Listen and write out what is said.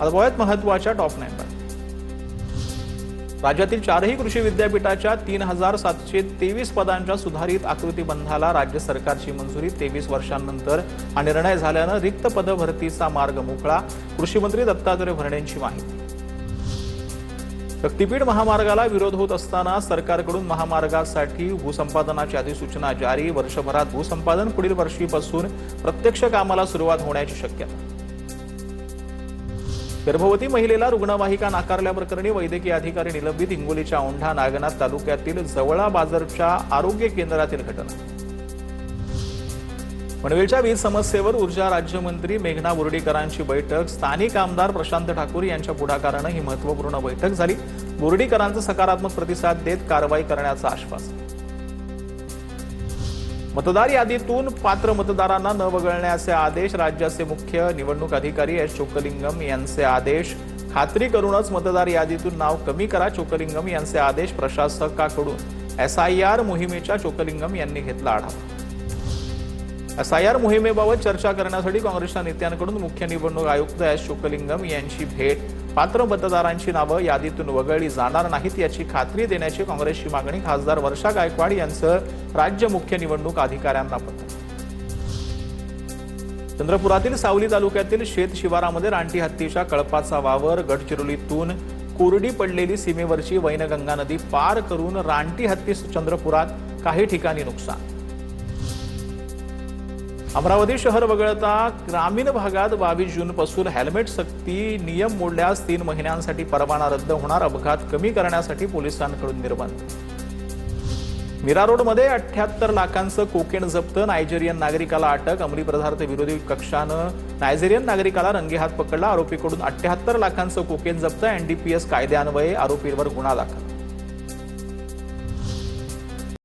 आता महत्त्वाच्या टॉप 9 वर। राज्यातील 4ही कृषी विद्यापीठाच्या 3723 पदांच्या सुधारित आकृतीबंधाला राज्य सरकारची मंजुरी। 23 वर्षांनंतर हा निर्णय झाल्याने रिक्त पद भरतीचा मार्ग मोकळा। कृषी मंत्री दत्तात्रय भरणेंची माहिती। शक्तीपीठ महामार्गाला विरोध होत असताना सरकारकडून महामार्गासाठी भूसंपादनाची अधिसूचना जारी। वर्षभरात भूसंपादन, पुढील वर्षीपासून प्रत्यक्ष कामाला सुरुवात होण्याची शक्यता। गर्भवती महिलेला रुग्णवाहिका नाकारल्याप्रकरणी वैद्यकीय अधिकारी निलंबित। हिंगोलीच्या औंढा नागनाथ तालुक्यातील जवळा बाजारच्या आरोग्य केंद्रातील घटना। पनवेलच्या वीज समस्येवर ऊर्जा राज्यमंत्री मेघना बोर्डीकरांची बैठक। स्थानिक आमदार प्रशांत ठाकूर यांच्या पुढाकाराने ही महत्त्वपूर्ण बैठक झाली। बोर्डीकरांचा सकारात्मक प्रतिसाद देत कारवाई करण्याचं आश्वासन। मतदार यादीतून पात्र मतदारांना न वगळण्याचे आदेश। राज्याचे मुख्य निवडणूक अधिकारी एस चोक्कलिंगम यांचे आदेश। खात्री करूनच मतदार यादीतून नाव कमी करा, चोक्कलिंगम यांचे आदेश। प्रशासकाकडून एसआयआर मोहिमेच्या चोक्कलिंगम यांनी घेतला आढावा। एसआयआर मोहिमेबाबत चर्चा करण्यासाठी काँग्रेसच्या नेत्यांकडून मुख्य निवडणूक आयुक्त एस चोक्कलिंगम यांची भेट। पात्र मतदारांची नावे यादीतून वगळली जाणार नाहीत याची खात्री देण्याची काँग्रेसची मागणी। खासदार वर्षा गायकवाड यांचं राज्य मुख्य निवडणूक अधिकाऱ्यांना पत्र। चंद्रपुरातील सावली तालुक्यातील शेत शिवारामध्ये रानटी हत्तीच्या कळपाचा वावर। गडचिरोलीतून कोरडी पडलेली सीमेवरची वैनगंगा नदी पार करून रानटी हत्ती चंद्रपुरात काही ठिकाणी नुकसान। अमरावती शहर वगळता ग्रामीण भागात 22 जूनपासून हेल्मेट सक्ती। नियम मोडल्यास 3 महिन्यांसाठी परवाना रद्द होणार। अपघात कमी करण्यासाठी पोलिसांकडून निर्बंध। मीरा रोडमध्ये 78 लाखांचं कोकेन जप्त। नायजेरियन नागरिकाला अटक। अंमली पदार्थ विरोधी कक्षानं नायजेरियन नागरिकाला रंगेहात पकडला। आरोपीकडून 78 लाखांचं कोकेन जप्त। एनडीपीएस कायद्यान्वये आरोपींवर गुन्हा दाखल।